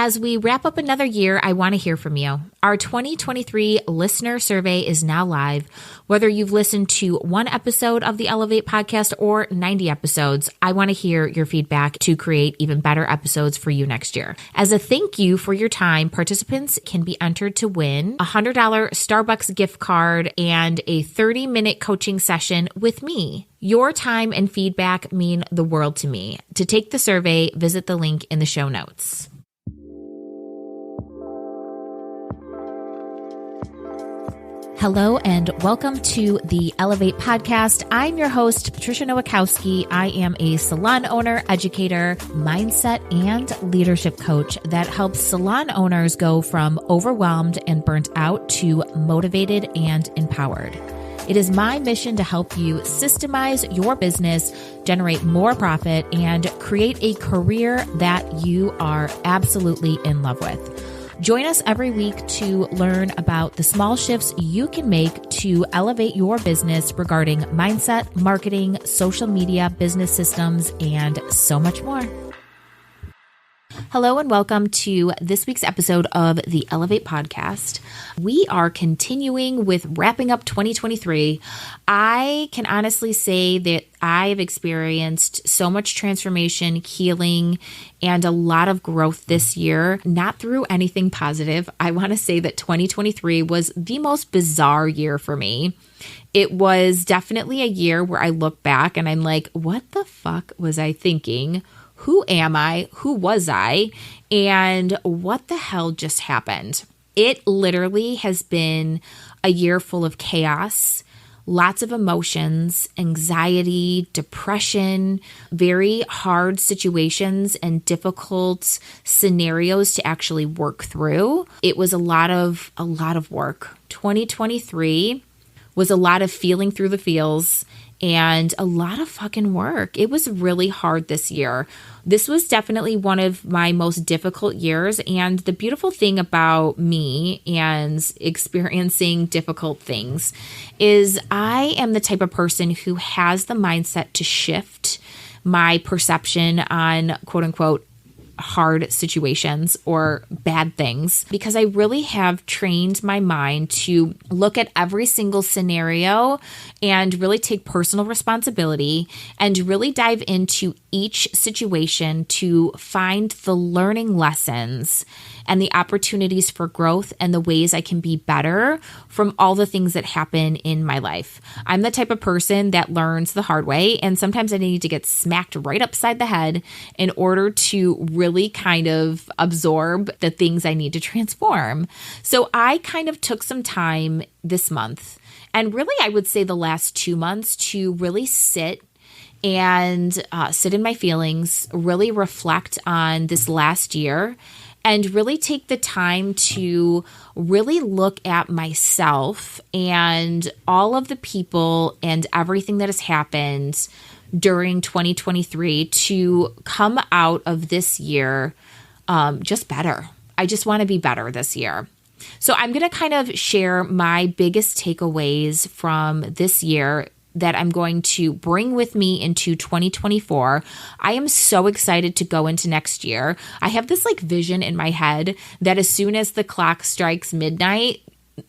As we wrap up another year, I want to hear from you. Our 2023 listener survey is now live. Whether you've listened to one episode of the Elevate podcast or 90 episodes, I want to hear your feedback to create even better episodes for you next year. As a thank you for your time, participants can be entered to win a $100 Starbucks gift card and a 30-minute coaching session with me. Your time and feedback mean the world to me. To take the survey, visit the link in the show notes. Hello and welcome to the Elevate podcast. I'm your host, Patricia Nowakowski. I am a salon owner, educator, mindset, and leadership coach that helps salon owners go from overwhelmed and burnt out to motivated and empowered. It is my mission to help you systemize your business, generate more profit, and create a career that you are absolutely in love with. Join us every week to learn about the small shifts you can make to elevate your business regarding mindset, marketing, social media, business systems, and so much more. Hello and welcome to this week's episode of the Elevate podcast. We are continuing with wrapping up 2023. I can honestly say that I've experienced so much transformation, healing, and a lot of growth this year, not through anything positive. I want to say that 2023 was the most bizarre year for me. It was definitely a year where I look back and I'm like, what the fuck was I thinking? Who am I? Who was I? And what the hell just happened? It literally has been a year full of chaos, lots of emotions, anxiety, depression, very hard situations and difficult scenarios to actually work through. It was a lot of work. 2023 was a lot of feeling through the feels and a lot of fucking work. It was really hard this year. This was definitely one of my most difficult years. And the beautiful thing about me and experiencing difficult things is I am the type of person who has the mindset to shift my perception on quote unquote hard situations or bad things, because I really have trained my mind to look at every single scenario and really take personal responsibility and really dive into each situation to find the learning lessons and the opportunities for growth and the ways I can be better from all the things that happen in my life. I'm the type of person that learns the hard way, and sometimes I need to get smacked right upside the head in order to really kind of absorb the things I need to transform. So I kind of took some time this month, and really I would say the last 2 months, to really sit and sit in my feelings, really reflect on this last year, and really take the time to really look at myself and all of the people and everything that has happened during 2023 to come out of this year just better. I just want to be better this year. So I'm going to kind of share my biggest takeaways from this year that I'm going to bring with me into 2024. I am so excited to go into next year. I have this vision in my head that as soon as the clock strikes midnight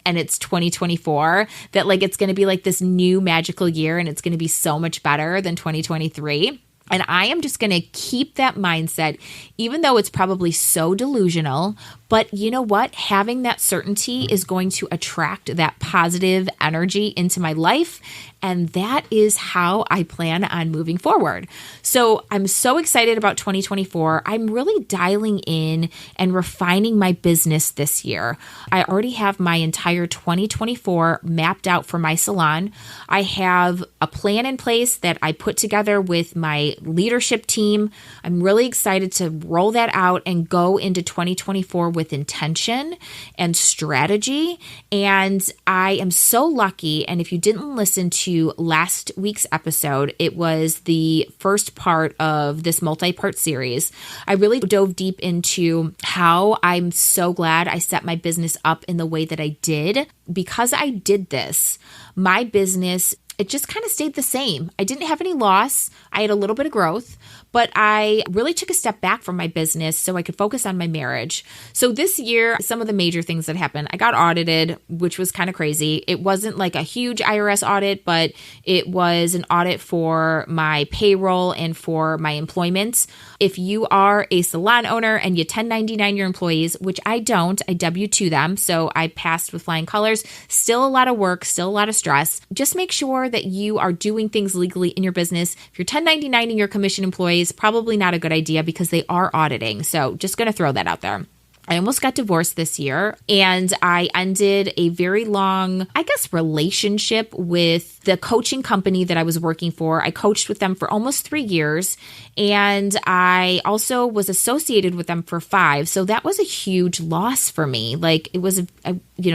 and it's 2024, that it's going to be this new magical year and it's going to be so much better than 2023. And I am just going to keep that mindset, even though it's probably so delusional. But you know what? Having that certainty is going to attract that positive energy into my life. And that is how I plan on moving forward. So I'm so excited about 2024. I'm really dialing in and refining my business this year. I already have my entire 2024 mapped out for my salon. I have a plan in place that I put together with my leadership team. I'm really excited to roll that out and go into 2024 with intention and strategy. And I am so lucky. And if you didn't listen to last week's episode, it was the first part of this multi-part series. I really dove deep into how I'm so glad I set my business up in the way that I did. Because I did this, my business, it just kind of stayed the same. I didn't have any loss. I had a little bit of growth, but I really took a step back from my business so I could focus on my marriage. So this year, some of the major things that happened, I got audited, which was kind of crazy. It wasn't like a huge IRS audit, but it was an audit for my payroll and for my employment. If you are a salon owner and you 1099 your employees, which I don't, I W-2 them, so I passed with flying colors. Still a lot of work, still a lot of stress. Just make sure that you are doing things legally in your business. If you're 1099ing your commission employees, probably not a good idea because they are auditing. So just going to throw that out there. I almost got divorced this year, and I ended a very long, relationship with the coaching company that I was working for. I coached with them for almost 3 years, and I also was associated with them for 5. So that was a huge loss for me. Like, it was,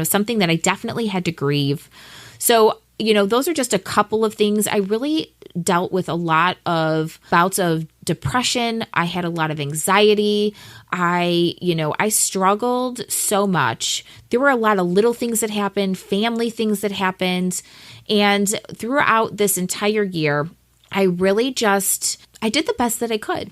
something that I definitely had to grieve. So, those are just a couple of things. I really dealt with a lot of bouts of depression. I had a lot of anxiety. I struggled so much. There were a lot of little things that happened, family things that happened. And throughout this entire year, I really I did the best that I could.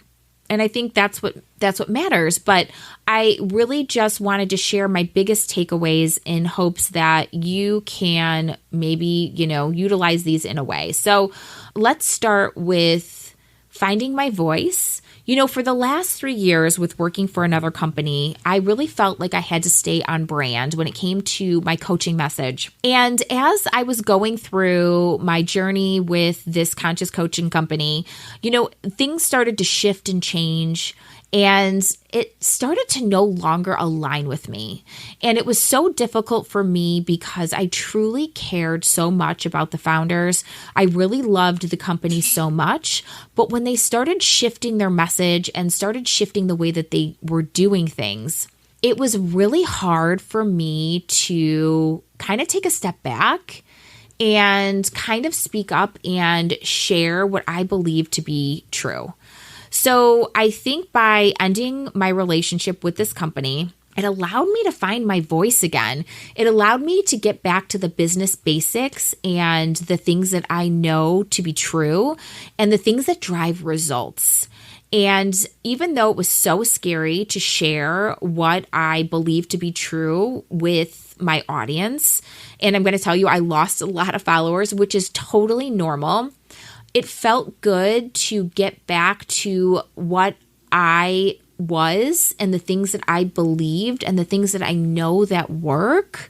And I think that's what matters. But I really just wanted to share my biggest takeaways in hopes that you can maybe, utilize these in a way. So let's start with finding my voice. For the last 3 years with working for another company, I really felt like I had to stay on brand when it came to my coaching message. And as I was going through my journey with this conscious coaching company, things started to shift and change. And it started to no longer align with me. And it was so difficult for me because I truly cared so much about the founders. I really loved the company so much. But when they started shifting their message and started shifting the way that they were doing things, it was really hard for me to kind of take a step back and kind of speak up and share what I believe to be true. So I think by ending my relationship with this company, it allowed me to find my voice again. It allowed me to get back to the business basics and the things that I know to be true and the things that drive results. And even though it was so scary to share what I believe to be true with my audience, and I'm going to tell you, I lost a lot of followers, which is totally normal. It felt good to get back to what I was and the things that I believed and the things that I know that work.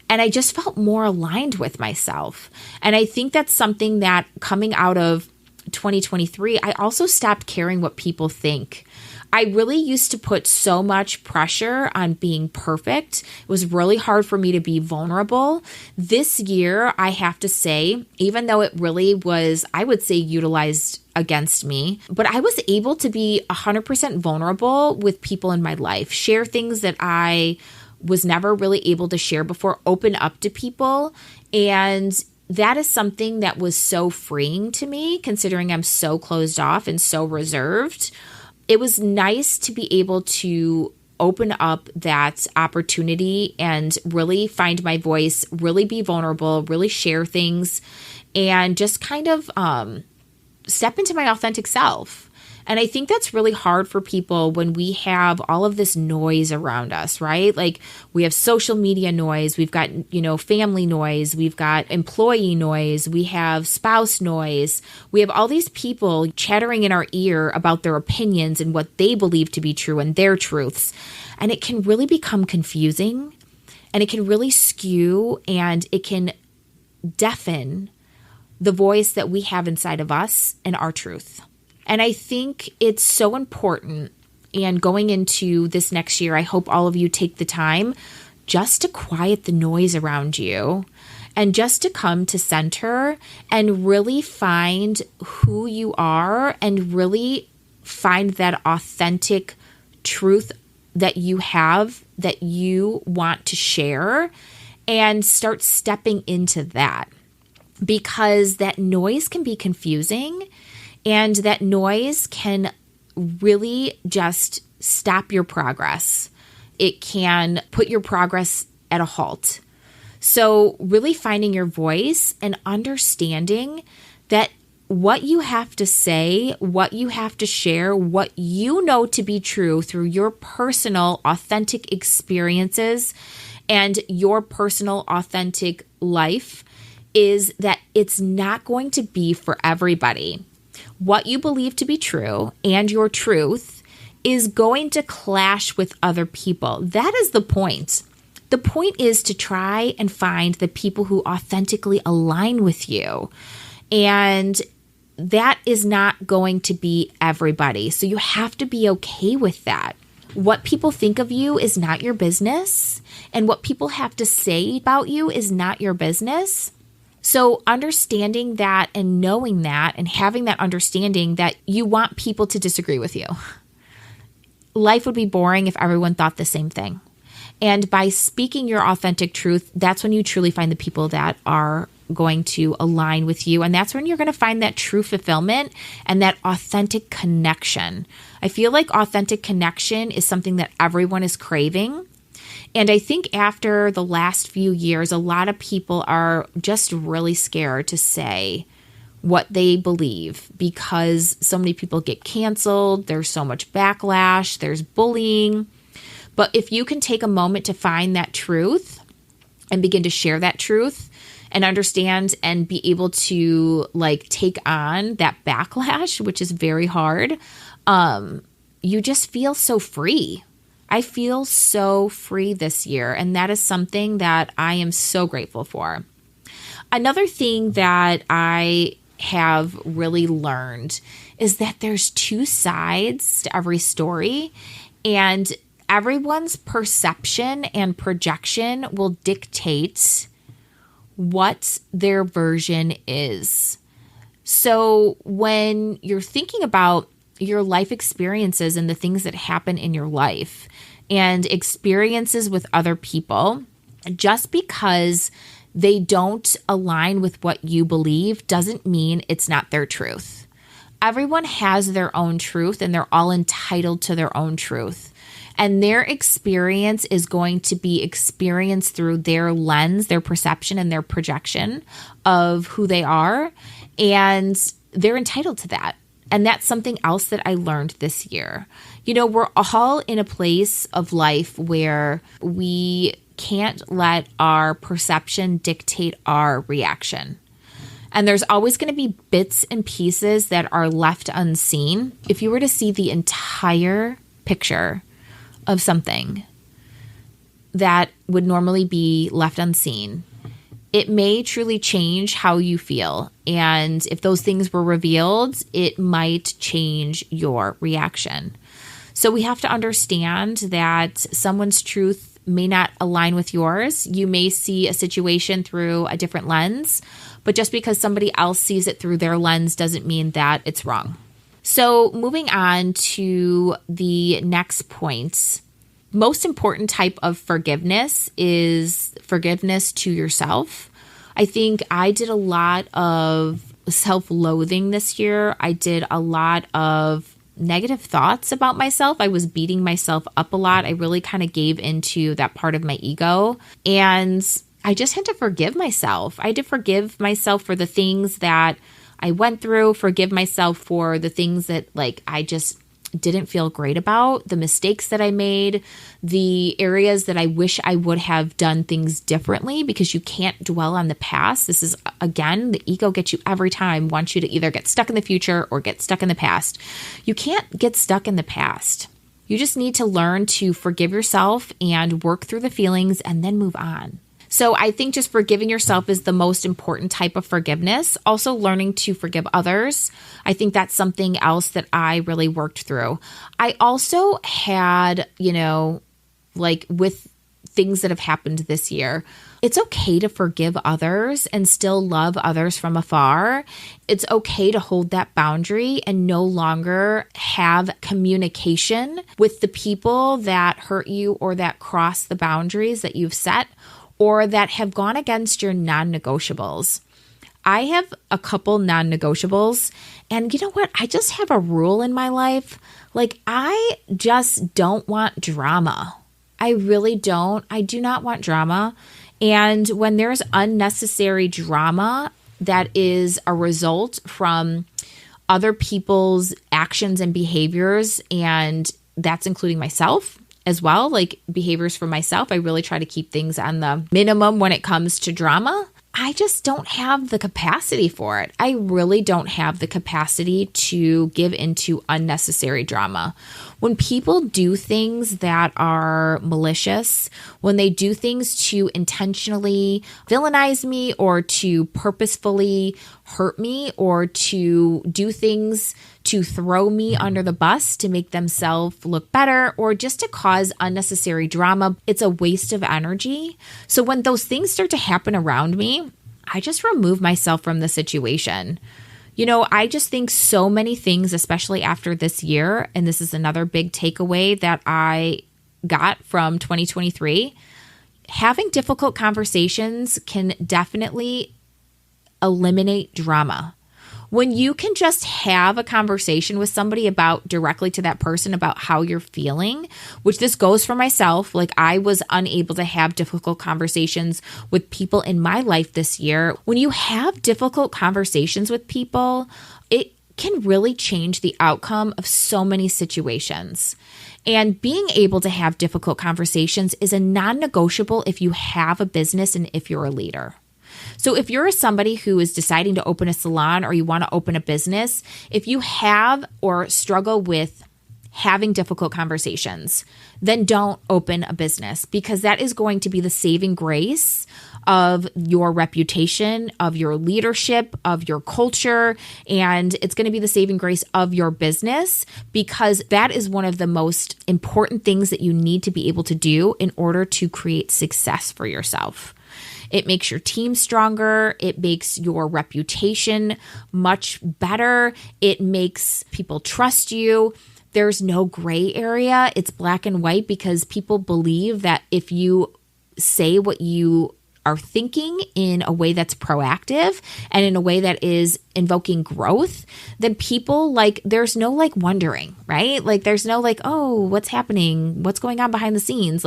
And I just felt more aligned with myself. And I think that's something that coming out of 2023, I also stopped caring what people think. I really used to put so much pressure on being perfect. It was really hard for me to be vulnerable. This year, I have to say, even though it really was, I would say, utilized against me, but I was able to be 100% vulnerable with people in my life, share things that I was never really able to share before, open up to people. And that is something that was so freeing to me, considering I'm so closed off and so reserved. It was nice to be able to open up that opportunity and really find my voice, really be vulnerable, really share things, and just kind of step into my authentic self. And I think that's really hard for people when we have all of this noise around us, right? Like we have social media noise, we've got, family noise, we've got employee noise, we have spouse noise. We have all these people chattering in our ear about their opinions and what they believe to be true and their truths. And it can really become confusing and it can really skew and it can deafen the voice that we have inside of us and our truth. And I think it's so important. And going into this next year, I hope all of you take the time just to quiet the noise around you and just to come to center and really find who you are and really find that authentic truth that you have that you want to share and start stepping into that, because that noise can be confusing. And that noise can really just stop your progress. It can put your progress at a halt. So really finding your voice and understanding that what you have to say, what you have to share, what you know to be true through your personal, authentic experiences and your personal, authentic life is that it's not going to be for everybody. What you believe to be true and your truth is going to clash with other people. That is the point. The point is to try and find the people who authentically align with you. And that is not going to be everybody. So you have to be okay with that. What people think of you is not your business. And what people have to say about you is not your business. So understanding that and knowing that and having that understanding that you want people to disagree with you. Life would be boring if everyone thought the same thing. And by speaking your authentic truth, that's when you truly find the people that are going to align with you. And that's when you're going to find that true fulfillment and that authentic connection. I feel like authentic connection is something that everyone is craving. And I think after the last few years, a lot of people are just really scared to say what they believe because so many people get canceled. There's so much backlash. There's bullying. But if you can take a moment to find that truth and begin to share that truth and understand and be able to take on that backlash, which is very hard, you just feel so free. I feel so free this year, and that is something that I am so grateful for. Another thing that I have really learned is that there's two sides to every story, and everyone's perception and projection will dictate what their version is. So when you're thinking about your life experiences and the things that happen in your life and experiences with other people, just because they don't align with what you believe doesn't mean it's not their truth. Everyone has their own truth and they're all entitled to their own truth. And their experience is going to be experienced through their lens, their perception, and their projection of who they are. And they're entitled to that. And that's something else that I learned this year. We're all in a place of life where we can't let our perception dictate our reaction. And there's always going to be bits and pieces that are left unseen. If you were to see the entire picture of something that would normally be left unseen, it may truly change how you feel. And if those things were revealed, it might change your reaction. So we have to understand that someone's truth may not align with yours. You may see a situation through a different lens, but just because somebody else sees it through their lens doesn't mean that it's wrong. So moving on to the next point, most important type of forgiveness is forgiveness to yourself. I think I did a lot of self-loathing this year. I did a lot of negative thoughts about myself. I was beating myself up a lot. I really kind of gave into that part of my ego. And I just had to forgive myself. I had to forgive myself for the things that I went through, forgive myself for the things that I just didn't feel great about, the mistakes that I made, the areas that I wish I would have done things differently, because you can't dwell on the past. This is, again, the ego gets you every time, wants you to either get stuck in the future or get stuck in the past. You can't get stuck in the past. You just need to learn to forgive yourself and work through the feelings and then move on. So I think just forgiving yourself is the most important type of forgiveness. Also learning to forgive others. I think that's something else that I really worked through. I also had, with things that have happened this year, it's okay to forgive others and still love others from afar. It's okay to hold that boundary and no longer have communication with the people that hurt you or that cross the boundaries that you've set, or that have gone against your non-negotiables. I have a couple non-negotiables, and you know what? I just have a rule in my life. I just don't want drama. I really don't. I do not want drama. And when there's unnecessary drama, that is a result from other people's actions and behaviors, and that's including myself as well, like behaviors for myself. I really try to keep things on the minimum when it comes to drama. I just don't have the capacity for it. I really don't have the capacity to give into unnecessary drama. When people do things that are malicious, when they do things to intentionally villainize me or to purposefully hurt me or to do things to throw me under the bus to make themselves look better or just to cause unnecessary drama, it's a waste of energy. So when those things start to happen around me, I just remove myself from the situation. You know, I just think so many things, especially after this year, and this is another big takeaway that I got from 2023, having difficult conversations can definitely eliminate drama. When you can just have a conversation with somebody about directly to that person about how you're feeling, which this goes for myself. Like I was unable to have difficult conversations with people in my life this year. When you have difficult conversations with people, it can really change the outcome of so many situations. And being able to have difficult conversations is a non-negotiable if you have a business and if you're a leader. So if you're somebody who is deciding to open a salon or you want to open a business, if you have or struggle with having difficult conversations, then don't open a business, because that is going to be the saving grace of your reputation, of your leadership, of your culture, and it's going to be the saving grace of your business, because that is one of the most important things that you need to be able to do in order to create success for yourself. It makes your team stronger. It makes your reputation much better. It makes people trust you. There's no gray area. It's black and white, because people believe that if you say what you are thinking in a way that's proactive and in a way that is invoking growth, then people there's no wondering, right? Like there's no oh, what's happening? What's going on behind the scenes?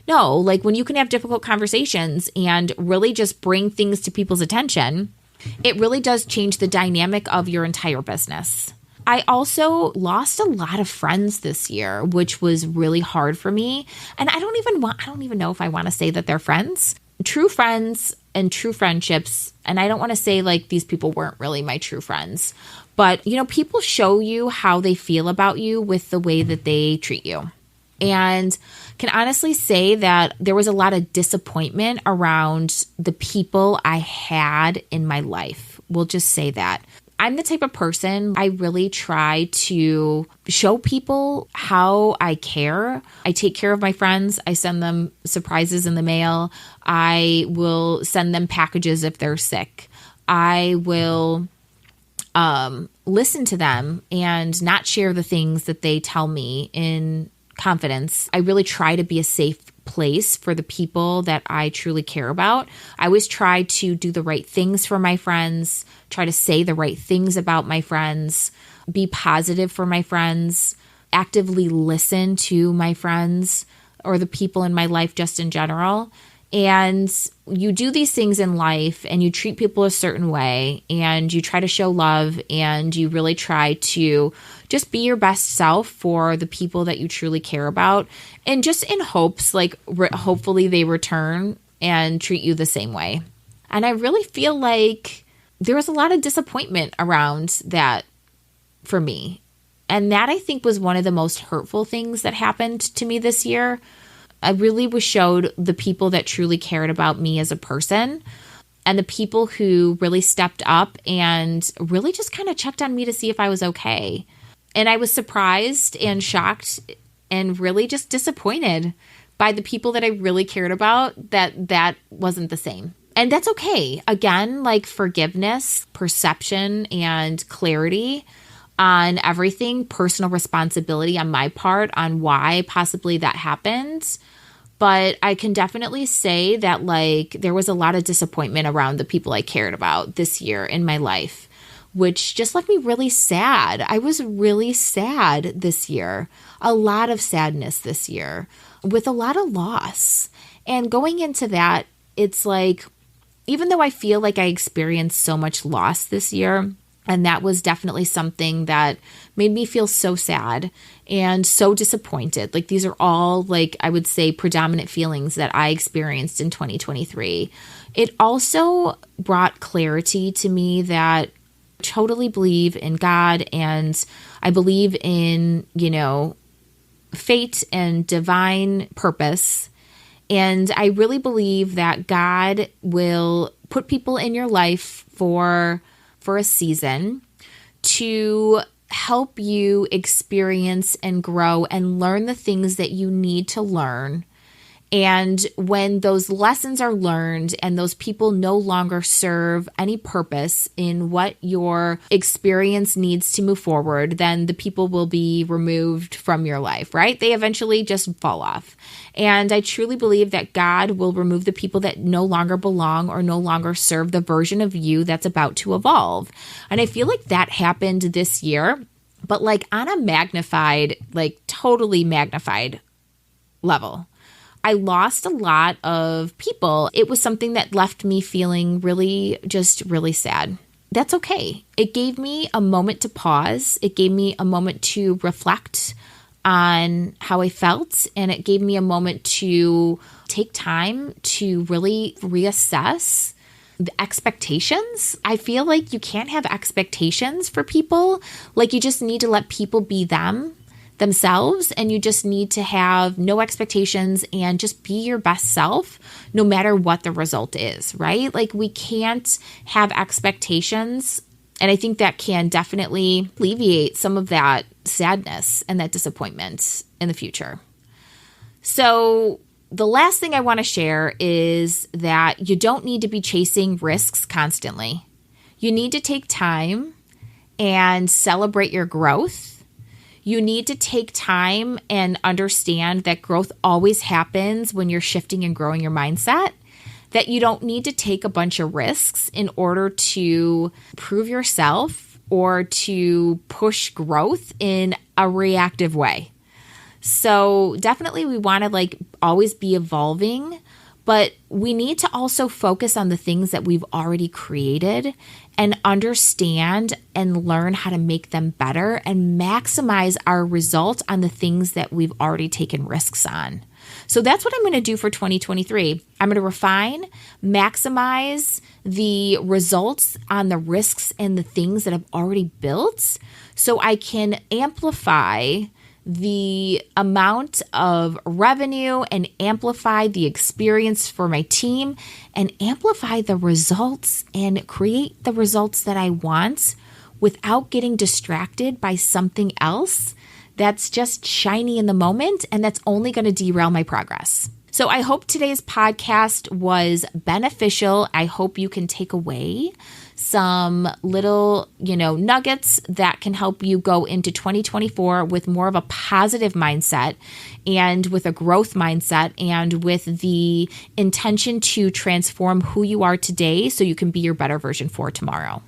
No, when you can have difficult conversations and really just bring things to people's attention, it really does change the dynamic of your entire business. I also lost a lot of friends this year, which was really hard for me. And I don't even know if I want to say that they're friends. True friends and true friendships, and I don't want to say these people weren't really my true friends, but people show you how they feel about you with the way that they treat you. And can honestly say that there was a lot of disappointment around the people I had in my life. We'll just say that. I'm the type of person, I really try to show people how I care. I take care of my friends. I send them surprises in the mail. I will send them packages if they're sick. I will listen to them and not share the things that they tell me in confidence. I really try to be a safe place for the people that I truly care about. I always try to do the right things for my friends, try to say the right things about my friends, be positive for my friends, actively listen to my friends or the people in my life just in general. And you do these things in life and you treat people a certain way and you try to show love and you really try to just be your best self for the people that you truly care about, and just in hopes, hopefully they return and treat you the same way. And I really feel like there was a lot of disappointment around that for me. And that, I think, was one of the most hurtful things that happened to me this year. I really was showed the people that truly cared about me as a person and the people who really stepped up and really just kind of checked on me to see if I was okay. And I was surprised and shocked and really just disappointed by the people that I really cared about that wasn't the same. And that's okay. Again, forgiveness, perception, and clarity on everything, personal responsibility on my part on why possibly that happened. But I can definitely say that there was a lot of disappointment around the people I cared about this year in my life, which just left me really sad. I was really sad this year, a lot of sadness this year with a lot of loss. And going into that, it's even though I feel like I experienced so much loss this year, and that was definitely something that made me feel so sad and so disappointed. Like these are all, like, I would say predominant feelings that I experienced in 2023. It also brought clarity to me that I totally believe in God, and I believe in, fate and divine purpose. And I really believe that God will put people in your life for a season to help you experience and grow and learn the things that you need to learn. And when those lessons are learned and those people no longer serve any purpose in what your experience needs to move forward, then the people will be removed from your life, right? They eventually just fall off. And I truly believe that God will remove the people that no longer belong or no longer serve the version of you that's about to evolve. And I feel like that happened this year, but like on a magnified, like totally magnified level. I lost a lot of people. It was something that left me feeling really sad. That's okay. It gave me a moment to pause. It gave me a moment to reflect on how I felt, and it gave me a moment to take time to really reassess the expectations. I feel like you can't have expectations for people. Like you just need to let people be themselves, and you just need to have no expectations and just be your best self no matter what the result is, right? Like we can't have expectations, and I think that can definitely alleviate some of that sadness and that disappointment in the future. So the last thing I want to share is that you don't need to be chasing risks constantly. You need to take time and celebrate your growth. You need to take time and understand that growth always happens when you're shifting and growing your mindset, that you don't need to take a bunch of risks in order to prove yourself or to push growth in a reactive way. So definitely we want to always be evolving, but we need to also focus on the things that we've already created and understand and learn how to make them better and maximize our results on the things that we've already taken risks on. So that's what I'm going to do for 2023. I'm going to refine, maximize the results on the risks and the things that I've already built so I can amplify the amount of revenue and amplify the experience for my team and amplify the results and create the results that I want without getting distracted by something else that's just shiny in the moment and that's only going to derail my progress. So I hope today's podcast was beneficial. I hope you can take away some little, nuggets that can help you go into 2024 with more of a positive mindset and with a growth mindset and with the intention to transform who you are today so you can be your better version for tomorrow.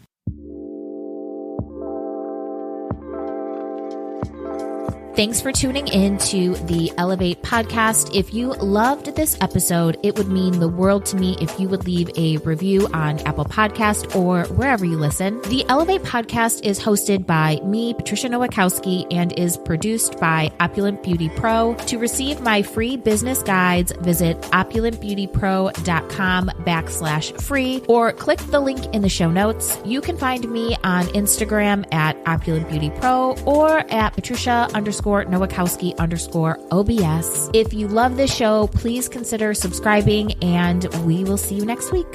Thanks for tuning in to the Elevate podcast. If you loved this episode, it would mean the world to me if you would leave a review on Apple Podcast or wherever you listen. The Elevate podcast is hosted by me, Patricia Nowakowski, and is produced by Opulent Beauty Pro. To receive my free business guides, visit opulentbeautypro.com/free or click the link in the show notes. You can find me on Instagram at Opulent Beauty Pro or at Patricia_Nowakowski_OBS. If you love this show, please consider subscribing, and we will see you next week.